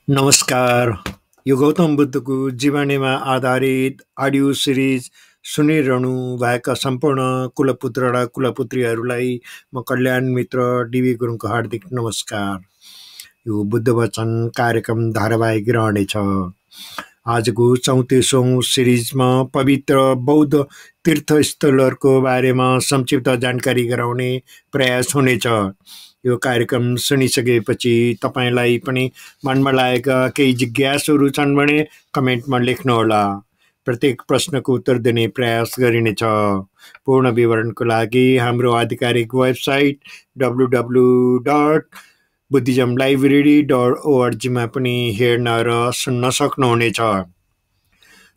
नमस्कार। यो गौतम बुद्धको जीवनीमा आधारित अडियो सिरिज सुनिरहनु भएका सम्पूर्ण कुलपुत्र र कुलपुत्रीहरूलाई म कल्याण मित्र डिबी गुरुङको हार्दिक नमस्कार। यो बुद्ध वचन कार्यक्रम धारावाहिक रहनेछ। आजको 34औं सिरिजमा पवित्र बौद्ध तीर्थस्थलहरूको बारेमा संक्षिप्त जानकारी गराउने प्रयास हुनेछ। यो कार्यक्रम सुनिसकेपछि तपाईलाई पनि मनमा लागेका केही जिज्ञासाहरू छन् भने कमेन्टमा लेख्नुहोला। प्रत्येक प्रश्नको उत्तर दिने प्रयास गरिनेछ। पूर्ण विवरणको लागि हाम्रो आधिकारिक वेबसाइट www.buddhismlibrary.org मा पनि हेर्न र सुन्न सक्नुहुनेछ।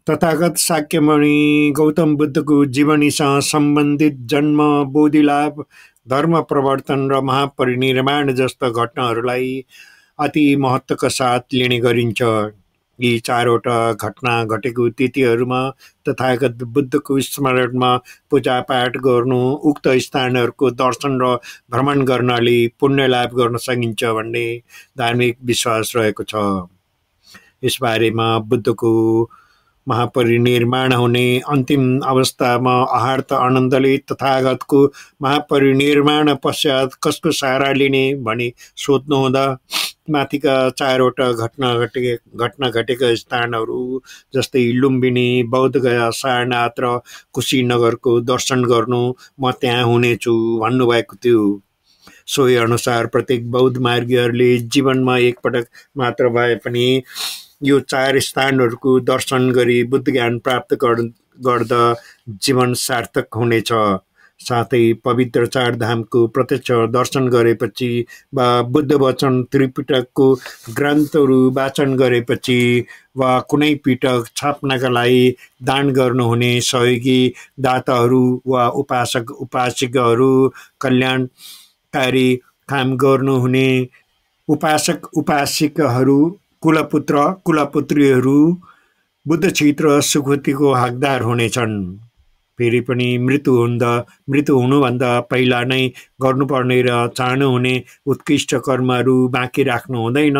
तथागत शाक्यमुनि गौतम बुद्धको जीवनीसँग सम्बन्धित जन्म, बोधिलाभ, धर्म प्रवर्तन र महापरिनिर्वाण जस्ता घटनाहरूलाई अति महत्त्वका साथ लिने गरिन्छ। यी चारवटा घटना घटेको तिथिहरूमा तथागत बुद्धको स्मरणमा पूजापाठ गर्नु, उक्त स्थानहरूको दर्शन र भ्रमण गर्नाले पुण्य लाभ गर्न सकिन्छ भन्ने धार्मिक विश्वास रहेको छ। यसबारेमा बुद्धको महापरिनिर्वाण हुने अन्तिम अवस्थामा आहार्त आनन्दले तथागतको महापरिनिर्वाण पश्चात कसको सहारा लिने भनी सोध्नुहुँदा माथिका चारवटा घटना घटेका स्थानहरू जस्तै लुम्बिनी, बौद्धगया, सारनाथ र कुशीनगरको दर्शन गर्नु म त्यहाँ हुनेछु भन्नुभएको थियो। सोही अनुसार प्रत्येक बौद्ध मार्गीहरूले जीवनमा एकपटक मात्र भए पनि यो चार स्थानहरूको दर्शन गरी बुद्ध ज्ञान प्राप्त गर्दा जीवन सार्थक हुनेछ। साथै पवित्र चार धामको प्रत्यक्ष दर्शन गरेपछि वा बुद्ध वचन त्रिपिटकको ग्रन्थहरू वाचन गरेपछि वा कुनै पिटक छाप्नका लागि दान गर्नुहुने सहयोगी दाताहरू वा उपासक उपासिकाहरू, कल्याणकारी काम गर्नुहुने उपासक उपासिकाहरू, कुलपुत्र कुलपुत्रीहरू बुद्धचित र सुकृतिको हकदार हुनेछन्। फेरि पनि मृत्यु हुनुभन्दा पहिला नै गर्नुपर्ने र चाहनुहुने उत्कृष्ट कर्महरू बाँकी राख्नु हुँदैन।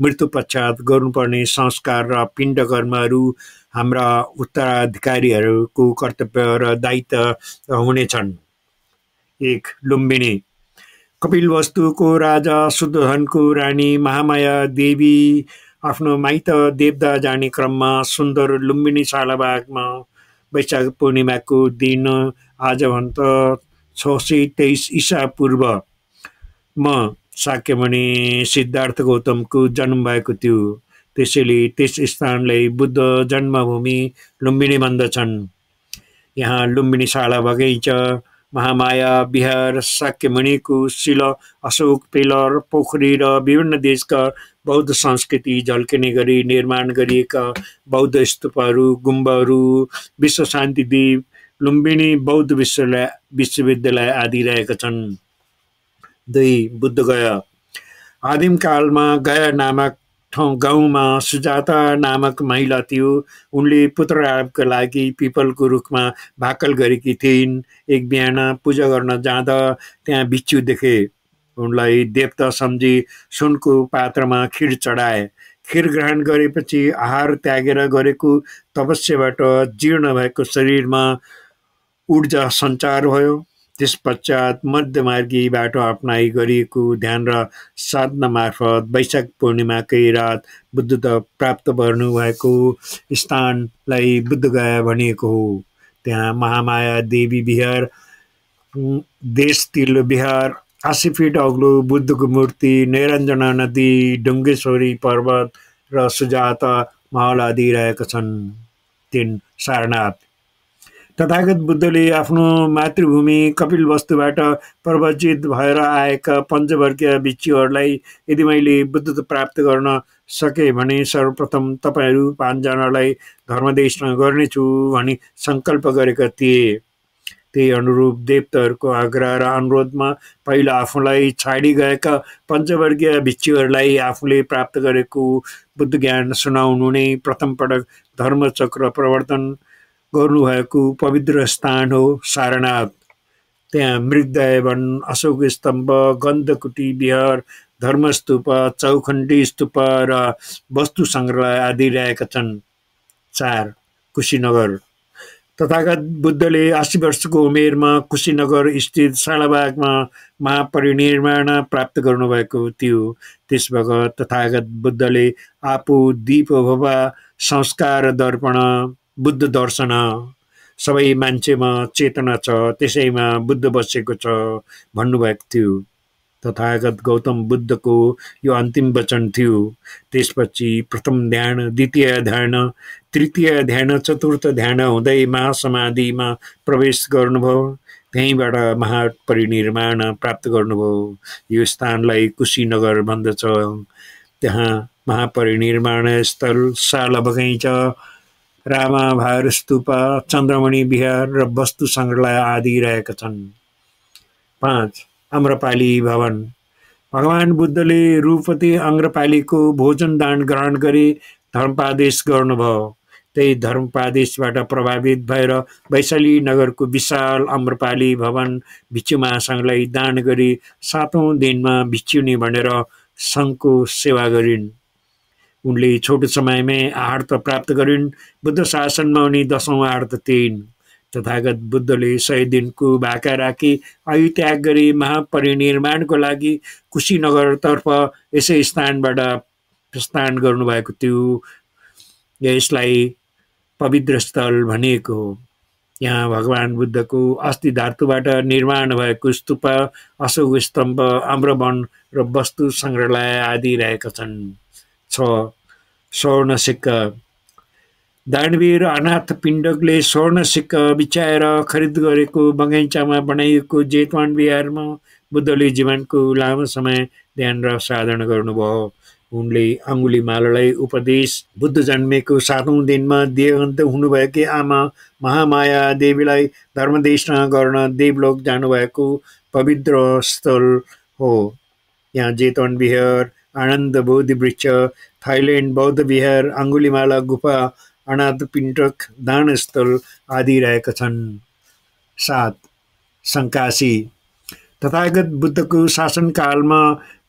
मृत्यु पश्चात गर्नुपर्ने संस्कार र पिण्ड कर्महरू हाम्रा उत्तराधिकारीहरूको कर्तव्य र दायित्व हुनेछन्। 1. लुम्बिनी। कपिलवस्तुको राजा शुद्धोधनको रानी महामाया देवी आफ्नो माइत देवदा जाने क्रममा सुन्दर लुम्बिनी शालाबागमा वैशाख पूर्णिमाको दिन आजभन्दा 623 ईसा पूर्वमा शाक्यमुनि सिद्धार्थ गौतमको जन्म भएको थियो। त्यसैले त्यस स्थानलाई बुद्ध जन्मभूमि लुम्बिनी भन्दछन्। यहाँ लुम्बिनी शाला बगैँचा, महामाया विहार, शाक्यमुनिको शिला, अशोक पेलर, पोखरी र विभिन्न देशका बौद्ध संस्कृति झल्किने गरी निर्माण गरिएका बौद्ध स्तूपहरू, गुम्बाहरू, विश्व शान्ति द्वीप, लुम्बिनी बौद्ध विश्वविद्यालय आदि रहेका छन्। 2. बुद्धगया। आदिमकालमा गया नामक गाउँमा सुजाता नामक महिला थियो। उनले पुत्रलाभका लागि पिपलको रुखमा भाकल गरेकी थिइन्। एक बिहान पूजा गर्न जाँदा त्यहाँ बिच्छु देखे। उनलाई देवता सम्झी सुनको पात्रमा खिर चढाए। खिर ग्रहण गरेपछि आहार त्यागेर गरेको तपस्याबाट जीर्ण भएको शरीरमा ऊर्जा सञ्चार भयो। त्यस पश्चात मध्यमार्गी बाटो अपनाई गरिएको ध्यान र साधना मार्फत वैशाख पूर्णिमाकै रात बुद्धत्व प्राप्त गर्नुभएको स्थानलाई बुद्धगया भनिएको हो। त्यहाँ महामाया देवी विहार, देशतिल्लो विहार, 80 फिट अग्लो बुद्धको मूर्ति, निरञ्जना नदी, डुङ्गेश्वरी पर्वत र सुजाता महल आदि रहेका छन्। 3. सारनाथ। तथागत बुद्धले आफ्नो मातृभूमि कपिलवस्तुबाट प्रव्रजित भएर आएका पञ्चवर्गीय भिक्षुहरूलाई यदि मैले बुद्धत्व प्राप्त गर्न सके भने सर्वप्रथम तपाईहरू 5 जनालाई धर्मदेशन गर्नेछु भनी सङ्कल्प गरेका थिए। त्यही अनुरूप देवताहरूको आग्रह र अनुरोधमा पहिला आफूलाई छाडी गएका पञ्चवर्गीय भिक्षुहरूलाई आफूले प्राप्त गरेको बुद्ध ज्ञान सुनाउनु नै प्रथम पटक धर्मचक्र प्रवर्तन गर्नुभएको पवित्र स्थान हो सारनाथ। त्यहाँ मृगदय वन, अशोक स्तम्भ, गन्धकुटी विहार, धर्मस्तूप, चौखण्डी स्तूप र वस्तु सङ्ग्रहालय आदि रहेका छन्। 4. कुशीनगर। तथागत बुद्धले 80 वर्षको उमेरमा कुशीनगर स्थित शालाबागमा महापरिनिर्वाण प्राप्त गर्नुभएको थियो। त्यसबखत तथागत बुद्धले आफू दीपभव संस्कार दर्पण बुद्ध दर्शन सबै मान्छेमा चेतना छ, त्यसैमा बुद्ध बसेको छ भन्नुभएको थियो। तथागत गौतम बुद्धको यो अन्तिम वचन थियो। त्यसपछि प्रथम ध्यान, द्वितीय ध्यान, तृतीय ध्यान, चतुर्थ ध्यान हुँदै महासमाधिमा प्रवेश गर्नुभयो। त्यहीँबाट महापरिनिर्वाण प्राप्त गर्नुभयो। यो स्थानलाई कुशीनगर भन्दछ। त्यहाँ महापरिनिर्वाण स्थल, शाला बगैँचा, रामाभार स्तूप, चन्द्रमणि विहार र वस्तु सङ्ग्रहालय आदि रहेका छन्। 5. आम्रपाली भवन। भगवान बुद्धले रूपवती आम्रपालीको भोजन दान ग्रहण गरी धर्मोपदेश गर्नुभयो। त्यही धर्मोपदेशबाट प्रभावित भएर वैशाली नगरको विशाल आम्रपाली भवन भिक्षु महासङ्घलाई दान गरी 7औं दिनमा भिक्षुनी भनेर सङ्घको सेवा गरिन्। उनले छोटो समयमै आहार त प्राप्त गरिन्। बुद्ध शासनमा उनी 10औं आहार थिइन्। तथागत बुद्धले 100 दिनको भाका राखी आयु त्याग गरी महापरिनिर्वाणको लागि कुशीनगरतर्फ यसै स्थानबाट प्रस्थान गर्नुभएको थियो। यसलाई पवित्र स्थल भनिएको हो। यहाँ भगवान बुद्धको अस्थि धातुबाट निर्माण भएको स्तूप, अशोक स्तम्भ, आम्रवन र वस्तु सङ्ग्रहालय आदि रहेका छन्। 6. स्वर्ण सिक्का। दानवीर अनाथ पिण्डकले स्वर्ण सिक्का बिछाएर खरिद गरेको बगैँचामा बनाइएको जेतवन विहारमा बुद्धले जीवनको लामो समय ध्यान र साधना गर्नुभयो। उनले अङ्गुलीमालालाई उपदेश, बुद्ध जन्मेको 7औं दिनमा देहान्त हुनुभएकी आमा महामाया देवीलाई धर्मदेशना गर्न देवलोक जानुभएको पवित्र स्थल हो। यहाँ जेतवन विहार, आनन्द बोधि वृक्ष, थाइल्यान्ड बौद्ध विहार, अङ्गुलीमाला गुफा, अनाथ पिण्डक दानस्थल आदि रहेका छन्। 7. सङ्काशी। तथागत बुद्धको शासनकालमा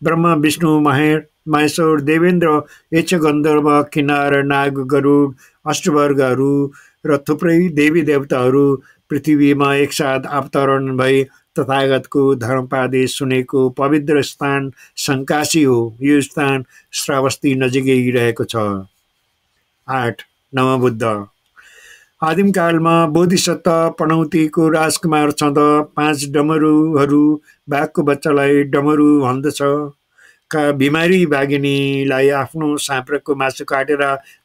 ब्रह्मा, विष्णु, महेश्वर, देवेन्द्र, यक्ष, गन्धर्व, किन्नर, नाग, गरुड, अष्टवर्गहरू र थुप्रै देवी देवताहरू पृथ्वीमा एकसाथ अवतरण भई तथागतको धर्मोपदेश सुनेको पवित्र स्थान सङ्काशी हो। यो स्थान श्रावस्ती नजिकै रहेको छ। 8. नवबुद्ध। आदिमकालमा बोधिसत्व पनौतीको राजकुमार छँदा 5 डमरुहरू बाघको बच्चालाई डमरु भन्दछ का बिमारी बाघिनीलाई आफ्नो साँप्राको मासु काटेर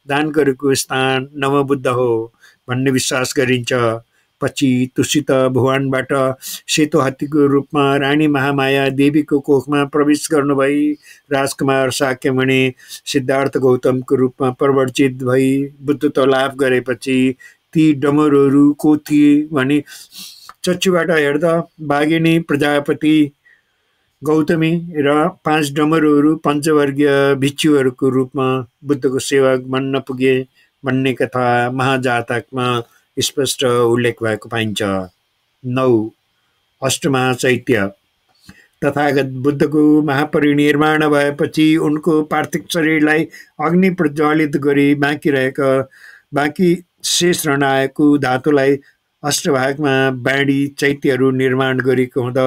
दान गरेको स्थान नवबुद्ध हो भन्ने विश्वास गरिन्छ। पछि तुसित भुवनबाट सेतो हात्तीको रूपमा रानी महामाया देवीको कोखमा प्रवेश गर्नुभई राजकुमार शाक्यमणि सिद्धार्थ गौतमको रूपमा प्रवर्जित भई बुद्धत्व लाभ गरेपछि ती डमरुहरू को थिए भने चक्षुबाट हेर्दा बाघिनी, प्रजापति, गौतमी र 5 डमरुहरू पञ्चवर्गीय भिक्षुहरूको रूपमा बुद्धको सेवक बन्न पुगे भन्ने कथा महाजातकमा स्पष्ट उल्लेख भएको पाइन्छ। 9. अष्टमहाचैत्य। तथागत बुद्धको महापरिनिर्वाण भएपछि उनको पार्थिव शरीरलाई अग्नि प्रज्वलित गरी बाँकी शेष रहनाएको धातुलाई अष्टभागमा बाँडी चैत्यहरू निर्माण गरेको हुँदा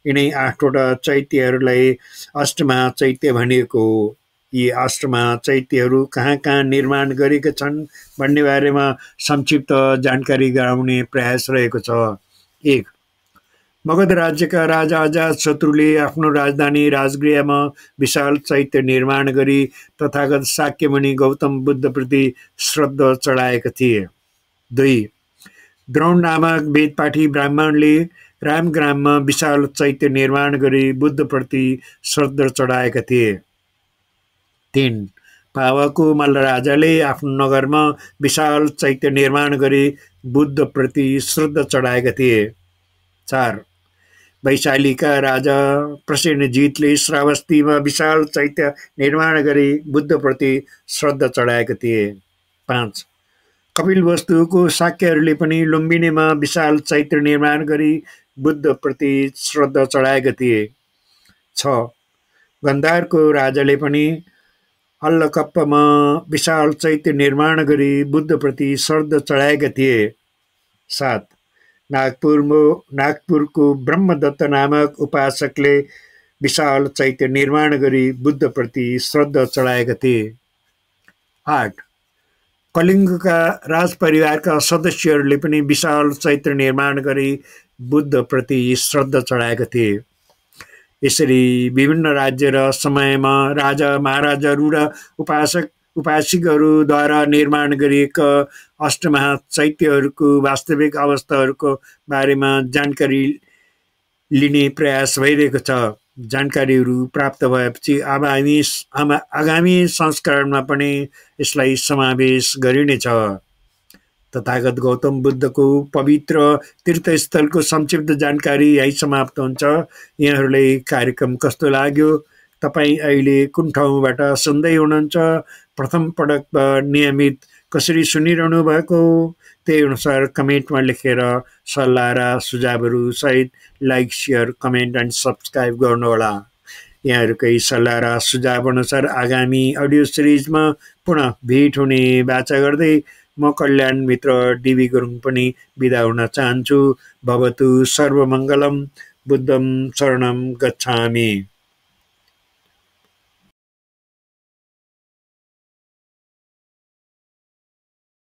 यिनै 8वटा चैत्यहरूलाई अष्टमहाचैत्य भनिएको हो। यी अष्टमहाचैत्यहरू कहाँ कहाँ निर्माण गरेका छन् भन्ने बारेमा संक्षिप्त जानकारी गराउने प्रयास रहेको छ। 1. मगध राज्यका राजा अजातशत्रुले आफ्नो राजधानी राजगृहमा विशाल चैत्य निर्माण गरी तथागत शाक्यमुनि गौतम बुद्धप्रति श्रद्धा चढाएका थिए। 2. द्रोण नामक वेदपाठी ब्राह्मणले रामग्राममा विशाल चैत्य निर्माण गरी बुद्धप्रति श्रद्धा चढाएका थिए। 3. पावाको मल्लराजाले आफ्नो नगरमा विशाल चैत्य निर्माण गरी बुद्धप्रति श्रद्धा चढाएका थिए। 4. वैशालीका राजा प्रसेनजितले श्रावस्तीमा विशाल चैत्य निर्माण गरी बुद्धप्रति श्रद्धा चढाएका थिए। 5. कपिलवस्तुको शाक्यहरूले पनि लुम्बिनीमा विशाल चैत्य निर्माण गरी बुद्धप्रति श्रद्धा चढाएका थिए। 6. गन्धारको राजाले पनि अल्लकप्पमा विशाल चैत्य निर्माण गरी बुद्धप्रति श्रद्धा चढाएका थिए। 7. नागपुरको ब्रह्मदत्त नामक उपासकले विशाल चैत्य निर्माण गरी बुद्धप्रति श्रद्धा चढाएका थिए। 8. कलिङ्गका राजपरिवारका सदस्यहरूले पनि विशाल चैत्य निर्माण गरी बुद्धप्रति श्रद्धा चढाएका थिए। यसरी विभिन्न राज्य र समयमा राजा महाराजाहरू र उपासिकहरूद्वारा निर्माण गरिएका अष्टमहा चैत्यहरूको वास्तविक अवस्थाहरूको बारेमा जानकारी लिने प्रयास भइरहेको छ। जानकारीहरू प्राप्त भएपछि आगामी संस्करणमा पनि यसलाई समावेश गरिनेछ। तथागत गौतम बुद्धको पवित्र तीर्थस्थलको संक्षिप्त जानकारी यही समाप्त हुन्छ। यहाँहरूलाई कार्यक्रम कस्तो लाग्यो? तपाईँ अहिले कुन ठाउँबाट सुन्दै हुनुहुन्छ? प्रथम पटक नियमित कसरी सुनिरहनु भएको? त्यही अनुसार कमेन्टमा लेखेर सल्लाह र सुझावहरू सहित like, share, comment and subscribe गर्नुहोला। यहाँहरूकै सल्लाह र सुझाव अनुसार आगामी अडियो सिरिजमा पुनः भेट हुने बाचा गर्दै म कल्याण मित्र डिबी गुरुङ पनि बिदा हुन चाहन्छु। भवतु सर्वमङ्गलम। बुद्धं शरणं गच्छामि।